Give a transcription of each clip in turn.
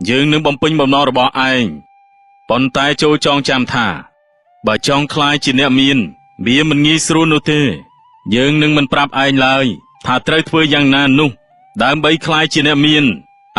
យើងនឹងបំពេញបំណងរបស់ឯងប៉ុន្តែចូលចងចាំថាបើចង់ខ្លាយជាអ្នកមានវាមិនងាយស្រួលនោះទេយើងនឹងមិនប្រាប់ឯងឡើយថាត្រូវធ្វើយ៉ាងណានោះដើម្បីខ្លាយជាអ្នកមាន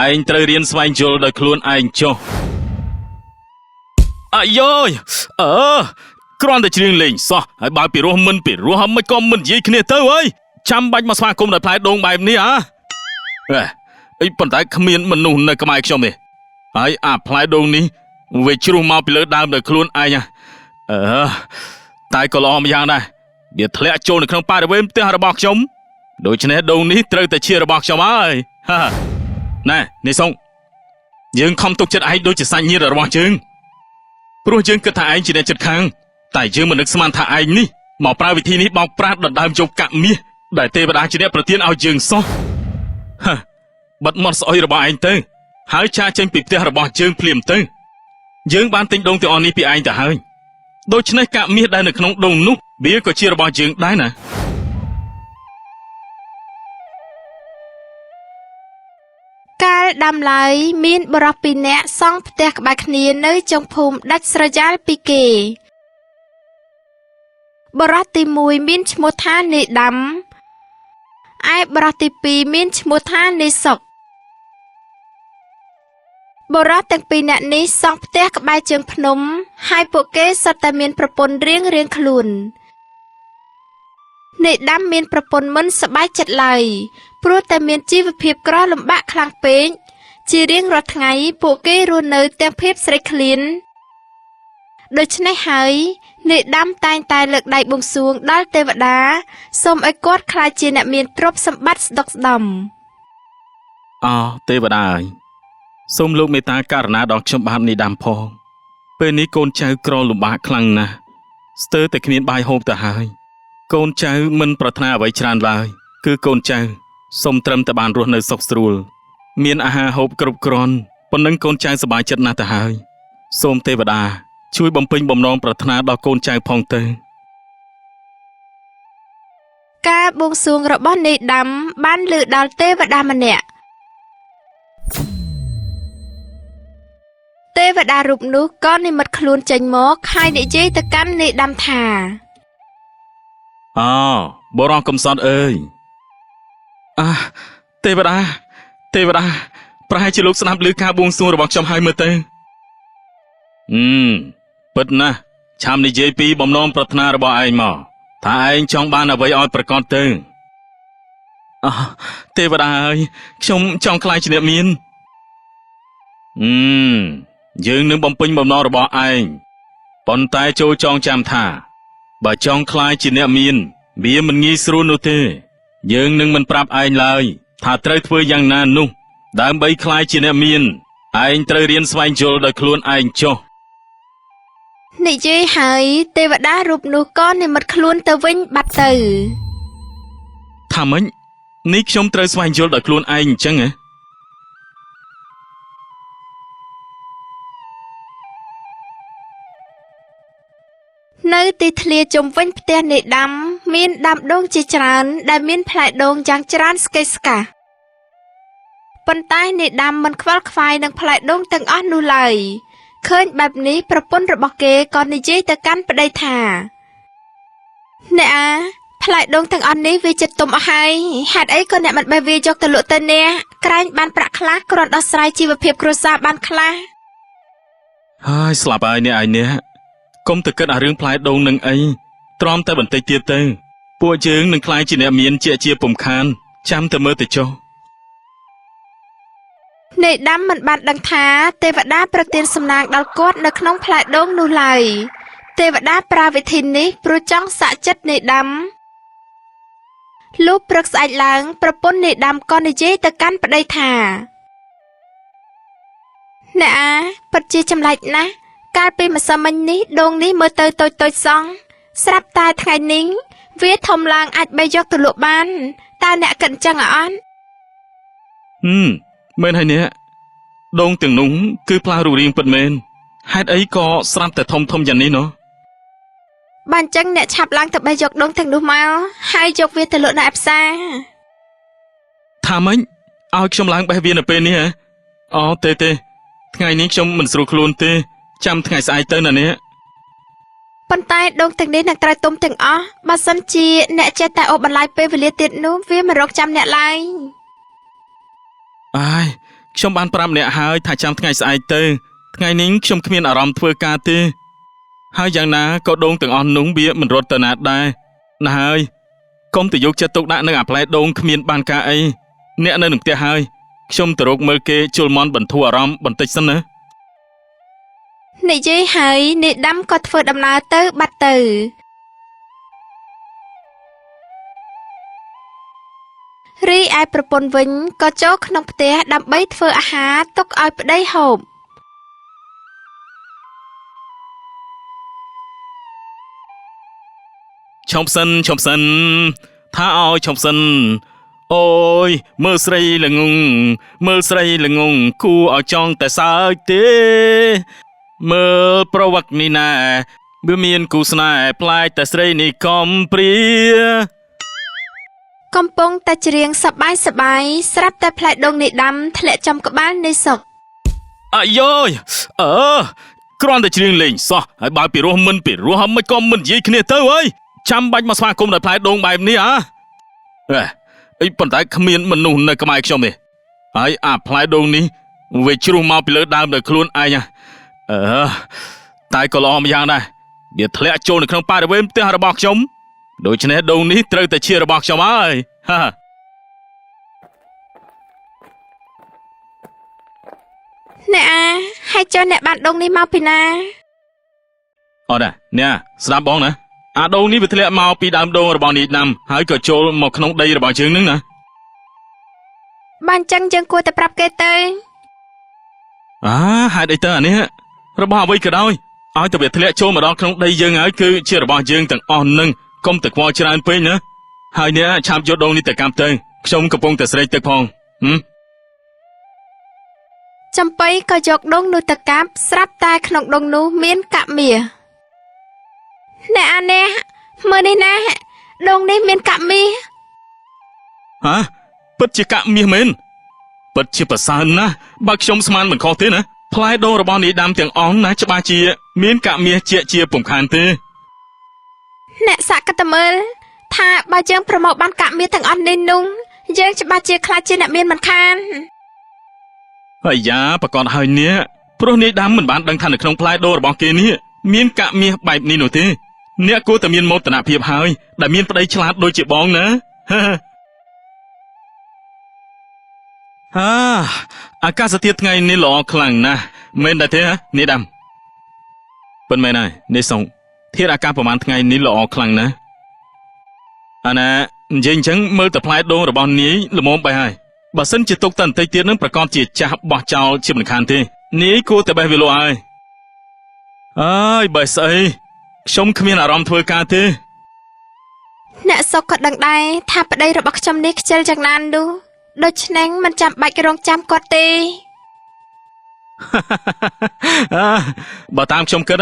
ឯងត្រូវរៀនស្វែងយល់ដោយខ្លួនឯងចុះអាយយគ្រាន់តែច្រៀងលេងសោះហើយបើពីរោះមិនពីរោះមិនក៏មិននិយាយគ្នាទៅអើយចាំបាច់មកស្វាគមន៍ដោយផ្លែដូងបែបនេះអីប៉ុន្តែគ្មានមនុស្សនៅក្បែរខ្ញុំទេហើយអាផ្លែដូងនេះវាជ្រុះមកពីលើដើមដោយខ្លួនឯងតែក៏ល្អម្យ៉ាងដែរវាធ្លាក់ចូលនៅក្នុងបរិវេណផ្ទះរបស់ខ្ញុំដូច្នេះដូងនេះត្រូវតែជារបស់ខ្ញុំហើយណែនេះសុងយើងខំទុកចិត្តឯងដូចជាសាច់ញាតិរបស់យើងព្រោះយើងគិតថាឯងជាអ្នកចិត្តខាងតែយើងមិននឹកស្មានថាឯងនេះមកប្រើវិធីនេះបោកប្រាស់ដណ្ដើមយកកាក់មាសដែលទេវតាជាអ្នកប្រទានឲ្យយើងសោះបិទមាត់ស្អុយរបស់ឯងទៅហើយចាចេញពីផ្ទះរបស់យើងភ្លាមទៅយើងបានទិញដូងទាំងអស់នេះពីឯងទៅហើយដូច្នេះកាក់មាសដែលនៅក្នុងដូងនោះវាក៏ជារបស់យើងដែរណាកាលដាំឡើយមានបរិសុទ្ធពីរនាក់សង់ផ្ទះក្បែរគ្នានៅចុងភូមិដាច់ស្រយាលពីគេបរិសុទ្ធទី1មានឈ្មោះថានេដាំឯបរិសុទ្ធទី2មានឈ្មោះថានេសុកបរិសុទ្ធទាំងពីរនាក់នេះសង់ផ្ទះក្បែរជើងភ្នំហើយពួកគេសុទ្ធតែមានប្រពន្ធរៀងខ្លួននេដាំមានប្រពន្ធមិនសប្បាយចិត្តឡើយព្រោះតែមានជីវភាពក្រលំបាកខ្លាំងពេកជារៀងរាល់ថ្ងៃពួកគេរស់នៅទាំងភាពស្រេកឃ្លានដូច្នេះហើយនេដាំតែងតែលើកដៃបួងសួងដល់ទេវតាសូមឲ្យគាត់ក្លាយជាអ្នកមានទ្រព្យសម្បត្តិស្ដុកស្ដំទេវតាអើយសូមលោកមេត្តាករណាដល់ខ្ញុំបាទនេដាំផងពេលនេះកូនចៅក្រលំបាកខ្លាំងណាស់ស្ទើរតែគ្មានបាយហូបទៅហើយកូនចៅមិនប្រាថ្នាអ្វីច្រើនឡើយគឺកូនចៅសូមត្រឹមតែបានរស់នៅសុខស្រួលមានអាហារហូបគ្រប់គ្រាន់ប៉ុណ្ណឹងកូនចៅសប្បាយចិត្តណាស់ទៅហើយសូមទេវតាជួយបំពេញបំណងប្រាថ្នាដល់កូនចៅផងទៅការបួងសួងរបស់នេដាំបានលើដល់ទេវតាម្នាក់ទេវតារូបនោះក៏និមិត្តខ្លួនចេញមកហើយនិយាយទៅកាន់នេដាំថាបរោះកំសត់អើយទេវតាប្រហែលជាលោកស្ដាប់ឮការបួងសួងរបស់ខ្ញុំហើយមើលទៅពិតណាស់ឆាំនិយាយពីបំណងប្រាថ្នារបស់ឯងមកថាឯងចង់បានអ្វីឲ្យប្រកបទៅទេវតាអើយខ្ញុំចង់ខ្លាយជាអ្នកមានយើងនឹងបំពេញបំណងរបស់ឯងប៉ុន្តែចូលចងចាំថាបើចង់ខ្លាយជាអ្នកមានវាមិនងាយស្រួលនោះទេយើងនឹងមិនប្រាប់ឯងឡើយថាត្រូវធ្វើយ៉ាងណានោះដើម្បីខ្លាយជាអ្នកមានឯងត្រូវរៀនស្វែងយល់ដោយខ្លួនឯងចុះនិយាយហើយទេវតារូបនោះក៏និមិត្តខ្លួនទៅវិញបាត់ទៅថាម៉េចនេះខ្ញុំត្រូវស្វែងយល់ដោយខ្លួនឯងអញ្ចឹងហ៎នៅទីធ្លាជុំវិញផ្ទះនេដាំមានដាំដូងជាច្រើនដែលមានផ្លែដូងយ៉ាងច្រើនស្កេស្កាប៉ុន្តែនេដាំមិនខ្វល់ខ្វាយនឹងផ្លែដូងទាំងអស់នោះឡើយឃើញបែបនេះប្រពន្ធរបស់គេក៏និយាយទៅកាន់ប្តីថាអ្នកផ្លែដូងទាំងអស់នេះវាចិត្តទុំអស់ហើយហេតុអីក៏អ្នកមិនបេះវាយកទៅលក់ទៅអ្នកក្រែងបានប្រាក់ខ្លះគ្រាន់ដោះស្រាយជីវភាពគ្រួសារបានខ្លះហើយស្លាប់ហើយអ្នកឯនេះកុំទៅគិតអារឿងផ្លែដូងនឹងអីទ្រាំតែបន្តិចទៀតទៅពួកយើងនឹងខ្លាយជាអ្នកមានជាពុំខានចាំតែមើលទៅចុះនេដាំមិនបានដឹងថាទេវតាប្រទានសំណាងដល់គាត់នៅក្នុងផ្លែដូងនោះឡើយទេវតាប្រើវិធីនេះព្រោះចង់សាក់ចិត្តនេដាំលុះព្រឹកស្អែកឡើងប្រពន្ធនេដាំក៏និយាយទៅកាន់ប្តីថាអ្នកពិតជាចម្លែកណាស់កាលពីម្សិលមិញនេះដូងនេះមើលទៅតូចសោះស្រាប់តែថ្ងៃនេះវាធំឡើងអាចបេះយកទៅលក់បានតើអ្នកគិតអញ្ចឹងអត់មែនហើយអ្នកដូងទាំងនោះគឺផ្លាស់រូបរាងពិតមែនហេតុអីក៏ស្រាប់តែធំយ៉ាងនេះណោះបានចឹងអ្នកឆាប់ឡើងទៅបេះយកដូងទាំងនោះមកហើយយកវាទៅលក់នៅឯផ្សារថាម៉េចឲ្យខ្ញុំឡើងបេះវានៅពេលនេះហ៎ អូទេថ្ងៃនេះខ្ញុំមិនស្រួលខ្លួនទេចាំថ្ងៃស្អែកទៅណានេះ ប៉ុន្តែដងទាំងនេះនឹងត្រូវទុំទាំងអស់បើសិនជាអ្នកចេះតែអូសបន្លាយពេលវេលាទៀតនោះវាមិនរកចាំអ្នកឡើយ អាយខ្ញុំបានប្រាប់អ្នកហើយថាចាំថ្ងៃស្អែកទៅថ្ងៃនេះខ្ញុំគ្មានអារម្មណ៍ធ្វើការទេហើយយ៉ាងណាក៏ដងទាំងអស់នោះវាមិនរត់ទៅណាដែរណាហើយកុំទៅយកចិត្តទុកដាក់នឹងអាផ្លែដូងគ្មានបានការអីអ្នកនៅនឹងផ្ទះហើយខ្ញុំទៅរកមើលគេជុលមន់បន្ធូរអារម្មណ៍បន្តិចសិនណា និយាយហើយនាយដាំក៏ធ្វើដំណើរទៅបាត់ទៅរីឯប្រពន្ធវិញក៏ចូលក្នុងផ្ទះដើម្បីធ្វើអាហារទុកឲ្យប្តីហូប ឈប់សិនថាឲ្យឈប់សិនអូយមើលស្រីល្ងងគួរឲ្យចង់តែសើចទេមើលប្រវត្តិនេះណាវាមានគូស្នេហ៍ប្លែកតែស្រីនេះកំព្រា កំពុងតែច្រៀងសប្បាយស្រាប់តែផ្លែដូងនាយដាំធ្លាក់ចំក្បាលនាយសុក អាយយគ្រាន់តែច្រៀងលេងសោះហើយបើពីរោះមិនពីរោះមិនក៏មិននិយាយគ្នាទៅអើយចាំបាច់មកស្វាគមន៍ដោយផ្លែដូងបែបនេះអីប៉ុន្តែគ្មានមនុស្សនៅក្បែរខ្ញុំទេហើយអាផ្លែដូងនេះវាជ្រុះមកពីលើដើមដោយខ្លួនឯងតែក៏ល្អម្យ៉ាងដែរវាធ្លាក់ចូលនៅក្នុងបរិវេណផ្ទះរបស់ខ្ញុំដូច្នេះដូងនេះត្រូវតែជារបស់ខ្ញុំហើយអ្នកអាហើយចុះអ្នកបានដូងនេះមកពីណា អត់អ្នកស្ដាប់បងណាអាដូងនេះវាធ្លាក់មកពីដើមដូងរបស់នាយដាំហើយក៏ចូលមកក្នុងដីរបស់យើងនឹងណា បានអញ្ចឹងយើងគួរតែប្រាប់គេទៅ ហេតុអីទៅអានេះរបស់អ្វីក៏ដោយឲ្យតែវាធ្លាក់ចូលមកដល់ក្នុងដីយើងហើយគឺជារបស់យើងទាំងអស់នឹងកុំតែខ្វល់ច្រើនពេកណាហើយអ្នកឆាប់យកដូងនេះទៅកាប់ទៅខ្ញុំកំពុងតែស្រេកទឹកផងចំបៃក៏យកដូងនោះទៅកាប់ស្រាប់តែក្នុងដូងនោះមានកាក់មាសអ្នកអានេះមើលនេះណាដូងនេះមានកាក់មាស ពិតជាកាក់មាសមែនពិតជាប្រសើរណាស់បើខ្ញុំស្មានមិនខុសទេណាផ្លែដូងរបស់នាយដាំទាំងអស់ណាច្បាស់ជាមានកាក់មាសជាពំខានទេ អ្នកសាក់ក៏តែមើលថាបើយើងប្រមូលបានកាក់មាសទាំងអស់នេះនោះយើងច្បាស់ជាខ្លាចជាអ្នកមានមិនខាន អាយ៉ាប្រកាសហើយនេះព្រោះនាយដាំមិនបានដឹងថានៅក្នុងផ្លែដូងរបស់គេនេះមានកាក់មាសបែបនេះនោះទេអ្នកគួរតែមានមោទនភាពហើយដែលមានប្តីឆ្លាតដូចជាបងណាអាកាសធាតុថ្ងៃនេះល្អខ្លាំងណាស់មែនដែរទេនាយដាំប៉ុន្មានហើយនាយសុងធាតុអាកាសប្រហែលថ្ងៃនេះល្អខ្លាំងណាស់អាណានិយាយអញ្ចឹងមើលតែផ្លែដូងរបស់នាយល្មមបែរហើយបើសិនជាទុកតែបន្តិចទៀតនឹងប្រកាសជាចាស់បោះចោលជាមិនខានទេនាយគួរតែបេះវាលក់ហើយអើយបើស្អីខ្ញុំគ្មានអារម្មណ៍ធ្វើការទេ អ្នកសុកក៏ដឹងដែរថាប្តីរបស់ខ្ញុំនេះខ្ជិលយ៉ាងណានោះដូច្នេះមិនចាំបាច់រងចាំគាត់ទេ បើតាមខ្ញុំគិត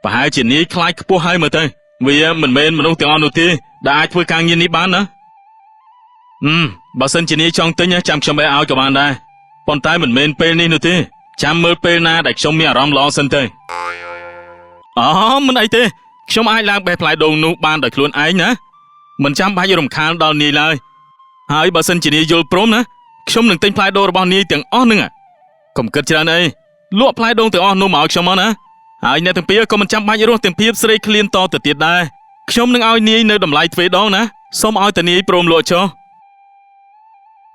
ប្រហែលជានាយខ្លាចខ្ពស់ហើយមើលទៅវាមិនមែនមនុស្សទាំងអស់នោះទេដែលអាចធ្វើការងារនេះបានណាបើសិនជានាយចង់ទិញចាំខ្ញុំឲ្យក៏បានដែរប៉ុន្តែមិនមែនពេលនេះនោះទេចាំមើលពេលណាដែលខ្ញុំមានអារម្មណ៍ល្អសិនទៅមិនអីទេខ្ញុំអាចឡើងបេះផ្លែដូងនោះបានដោយខ្លួនឯងណាមិនចាំបាច់រំខានដល់នាយឡើយហើយបើសិនជានាយយល់ព្រមណាខ្ញុំនឹងទិញផ្លែដូងរបស់នាយទាំងអស់នឹងកុំគិតច្រើនអីលក់ផ្លែដូងទាំងអស់នោះមកឲ្យខ្ញុំមកណាហើយអ្នកទាំងពីរក៏មិនចាំបាច់រស់ទាំងភាពស្រីឃ្លានតទៅទៀតដែរខ្ញុំនឹងឲ្យនាយនៅតម្លៃទ្វេដងណាសូមឲ្យតានាយព្រមលក់ចុះ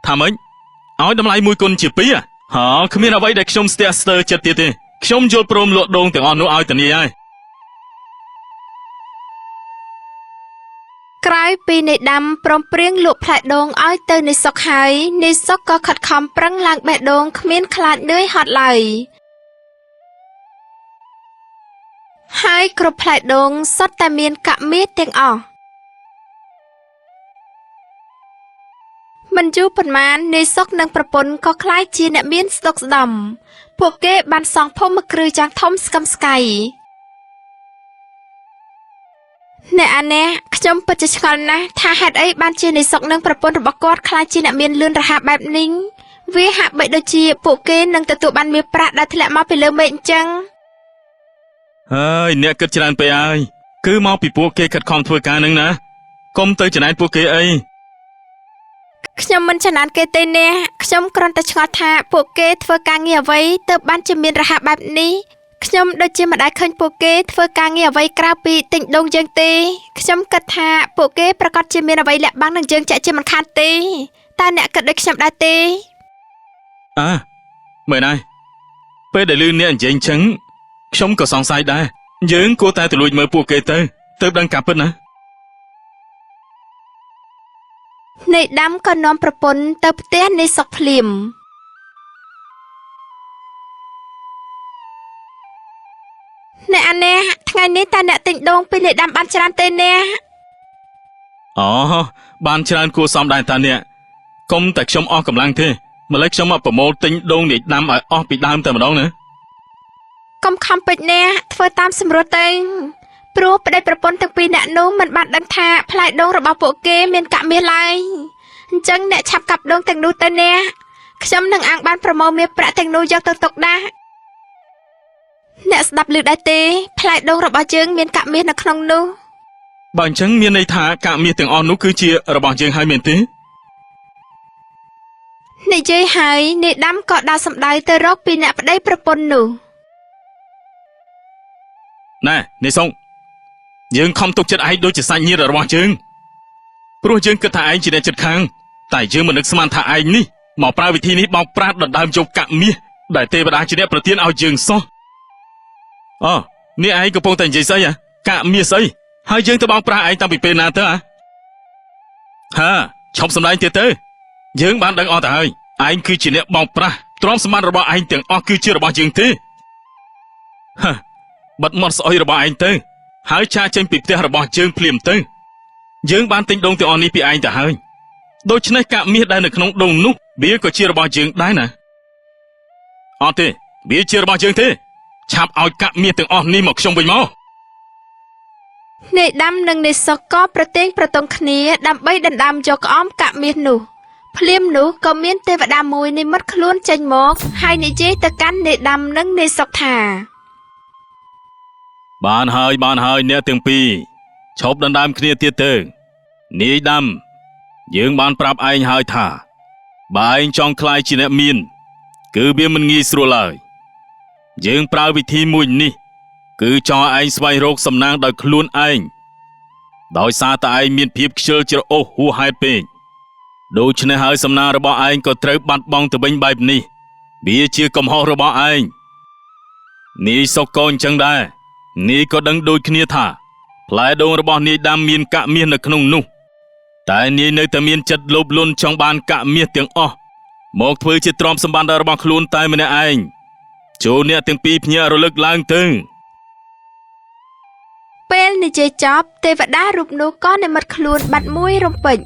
ថាម៉េចឲ្យតម្លៃមួយគុណជាពីរគ្មានអ្វីដែលខ្ញុំស្ទះស្ទើរចិត្តទៀតទេខ្ញុំយល់ព្រមលក់ដូងទាំងអស់នោះឲ្យតានាយហើយ ក្រោយពីនាយដាំព្រមព្រៀងលក់ផ្លែដូងឲ្យទៅនាយសុកហើយនាយសុកក៏ខិតខំប្រឹងឡើងបេះដូងគ្មានខ្លាចនឿយហត់ឡើយហើយគ្រប់ផ្លែដូងសុទ្ធតែមានកាក់មាសទាំងអស់មិនយូរប៉ុន្មាននាយសុកនិងប្រពន្ធក៏ក្លាយជាអ្នកមានស្តុកស្តម្ភពួកគេបានសង់ភូមិគ្រឹះយ៉ាងធំស្កឹមស្កៃ អ្នកអានេះខ្ញុំពិតជាឆ្ងល់ណាស់ថាហេតុអីបានជានាយសុកនិងប្រពន្ធរបស់គាត់ខ្លាចជាអ្នកមានលឿនរហ័សបែបនេះ វាហាក់បីដូចជាពួកគេនឹងទទួលបានមាសប្រាក់ដែលធ្លាក់មកពីលើមេឃអញ្ចឹង ហើយអ្នកគិតច្រើនពេកហើយគឺមកពីពួកគេខិតខំធ្វើការនឹងណាកុំទៅចំណែនពួកគេអី ខ្ញុំមិនចំណានគេទេអ្នកខ្ញុំគ្រាន់តែឆ្ងល់ថាពួកគេធ្វើការងារអ្វីទើបបានជាមានរហ័សបែបនេះខ្ញុំដូចជាមិនដែលឃើញពួកគេធ្វើការងារអ្វីក្រៅពីទិញដូងយើងទេខ្ញុំគិតថាពួកគេប្រកាសជាមានអ្វីលាក់បាំងនឹងយើងចាក់ជាមិនខានទេតើអ្នកគិតដូចខ្ញុំដែរទេ មើលណាពេលដែលលឺអ្នកនិយាយអញ្ចឹងខ្ញុំក៏សង្ស័យដែរយើងគួរតែទៅលួចមើលពួកគេទៅដឹងការពិតណា នៃដាំក៏នាំប្រពន្ធទៅផ្ទះនៃសុកភ្លាមអ្នកអានេះថ្ងៃនេះតើអ្នកទិញដូងពីនៃដាំបានច្រើនទេអ្នក អូបានច្រើនគួរសមដែរតាអ្នកកុំតែខ្ញុំអស់កម្លាំងទេម្ល៉េះខ្ញុំមកប្រមូលទិញដូងនេះដាំឲ្យអស់ពីដើមតែម្ដងណា កុំខំពេចអ្នកធ្វើតាមសម្រួលទៅព្រោះប្តីប្រពន្ធទាំងពីរអ្នកនោះមិនបានដឹងថាផ្លែដូងរបស់ពួកគេមានកាក់មាសឡើយអញ្ចឹងអ្នកឆាប់កាប់ដូងទាំងនោះទៅអ្នកខ្ញុំនឹងអាំងបានប្រមូលមាសប្រាក់ទាំងនោះយកទៅទុកដាក់អ្នកស្ដាប់ឮដែរទេផ្លែដូងរបស់យើងមានកាក់មាសនៅក្នុងនោះ បើអញ្ចឹងមានន័យថាកាក់មាសទាំងអស់នោះគឺជារបស់យើងហើយមែនទេ និយាយហើយនាយដាំក៏ដើរសម្ដៅទៅរកពីអ្នកប្តីប្រពន្ធនោះ ណែនាយសុងយើងខំទុកចិត្តឯងដូចជាសាច់ញាតិរបស់យើងព្រោះយើងគិតថាឯងជាអ្នកចិត្តខាងតែយើងមិននឹកស្មានថាឯងនេះមកប្រើវិធីនេះបោកប្រាស់ដណ្ដើមយកកាក់មាសដែលទេវតាជាអ្នកប្រទានឲ្យយើងសោះអូនេះឯងកំពុងតែនិយាយស្អីកាក់មាសស្អីហើយយើងទៅបោកប្រាស់ឯងតាំងពីពេលណាទៅហាឈប់សម្ដែងទៀតទៅយើងបានដឹងអស់ទៅហើយឯងគឺជាអ្នកបោកប្រាស់ទ្រាំសម្បត្តិរបស់ឯងទាំងអស់គឺជារបស់យើងទេហាបិទមាត់ស្អុយរបស់ឯងទៅហើយចាចេញពីផ្ទះរបស់យើងភ្លាមទៅយើងបានទិញដូងទាំងអស់នេះពីឯងទៅហើយដូច្នេះកាក់មាសដែលនៅក្នុងដូងនោះវាក៏ជារបស់យើងដែរណាអត់ទេវាជារបស់យើងទេឆាប់ឲ្យកាក់មាសទាំងអស់នេះមកខ្ញុំវិញមក នាយដាំនិងនាយសុកក៏ប្រតេងប្រទង់គ្នាដើម្បីដណ្ដើមយកក្អមកាក់មាសនោះភ្លាមនោះក៏មានទេវតាមួយនិមិត្តខ្លួនចេញមកហើយនិយាយទៅកាន់នាយដាំនិងនាយសុកថា បានហើយអ្នកទាំងពីរឈប់ដណ្ដើមគ្នាទៀតទៅនាយដាំយើងបានប្រាប់ឯងហើយថាបើឯងចង់ក្លាយជាអ្នកមានគឺវាមិនងាយស្រួលឡើយយើងប្រើវិធីមួយនេះគឺចង់ឲ្យឯងស្វែងរកសំណាងដោយខ្លួនឯងដោយសារតែឯងមានភាពខ្ជិលច្រអូសហួសហេតុពេកដូច្នេះហើយសំណាងរបស់ឯងក៏ត្រូវបាត់បង់ទៅវិញបែបនេះវាជាកំហុសរបស់ឯងនាយសុកក៏អញ្ចឹងដែរនាយក៏ដឹងដូចគ្នាថាផ្លែដូងរបស់នាយដាំមានកាក់មាសនៅក្នុងនោះតែនាយនៅតែមានចិត្តលោភលន់ចង់បានកាក់មាសទាំងអស់មកធ្វើជាទ្រព្យសម្បត្តិរបស់ខ្លួនតែម្នាក់ឯងចូលអ្នកទាំងពីរភ្ញាក់រលឹកឡើងទៅ ពេលនិយាយចប់ទេវតារូបនោះក៏និមិត្តខ្លួនបាត់មួយរំពេច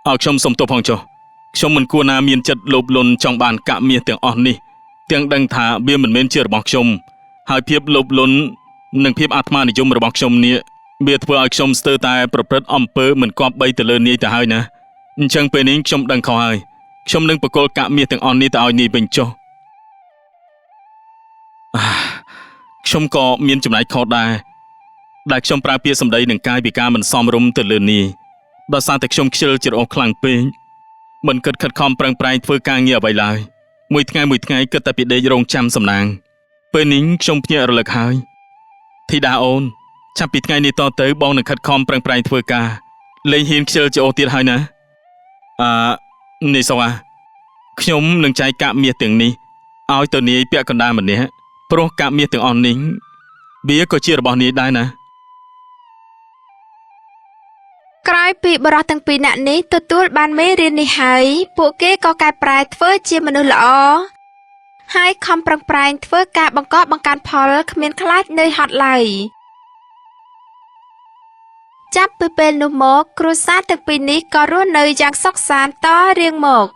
ឲ្យខ្ញុំសុំទោសផងចុះខ្ញុំមិនគួរណាមានចិត្តលោភលន់ចង់បានកាក់មាសទាំងអស់នេះទាំងដឹងថាវាមិនមែនជារបស់ខ្ញុំហើយភាពលោភលន់និងភាពអាត្មានិយមរបស់ខ្ញុំនេះវាធ្វើឲ្យខ្ញុំស្ទើរតែប្រព្រឹត្តអំពើមិនគប្បីទៅលើនាយទៅហើយណាអញ្ចឹងពេលនេះខ្ញុំដឹងខុសហើយខ្ញុំនឹងបកគលកាក់មាសទាំងអស់នេះទៅឲ្យនាយវិញចុះខ្ញុំក៏មានចំណែកខុសដែរដែលខ្ញុំប្រើពាក្យសម្ដីនឹងកាយវិការមិនសមរម្យទៅលើនាយដោយសារតែខ្ញុំខ្ជិលច្រអូសខ្លាំងពេកមិនគិតខិតខំប្រឹងប្រែងធ្វើការងារអ្វីឡើយមួយថ្ងៃគិតតែពីដេករងចាំសំណាងពេលនេះខ្ញុំភ្ញាក់រលឹកហើយធីតាអូនចាប់ពីថ្ងៃនេះតទៅបងនឹងខិតខំប្រឹងប្រែងធ្វើការលែងហ៊ានខ្ជិលច្រអូសទៀតហើយណានេះសុខខ្ញុំនឹងចែកកាក់មាសទាំងនេះឲ្យទៅនាយពាក់កណ្ដាលម្នាក់ព្រោះកាក់មាសទាំងអស់នេះវាក៏ជារបស់នាយដែរណា ក្រោយពីបរិសទាំងពីរនាក់នេះទទួលបានមេរៀននេះហើយពួកគេក៏កែប្រែធ្វើជាមនុស្សល្អហើយខំប្រឹងប្រែងធ្វើការបង្កបង្កើនផលគ្មានខ្លាចនឿយហត់ឡើយចាប់ពីពេលនោះមកគ្រួសារទាំងពីរនេះក៏រស់នៅយ៉ាងសុខសាន្តតរៀងមក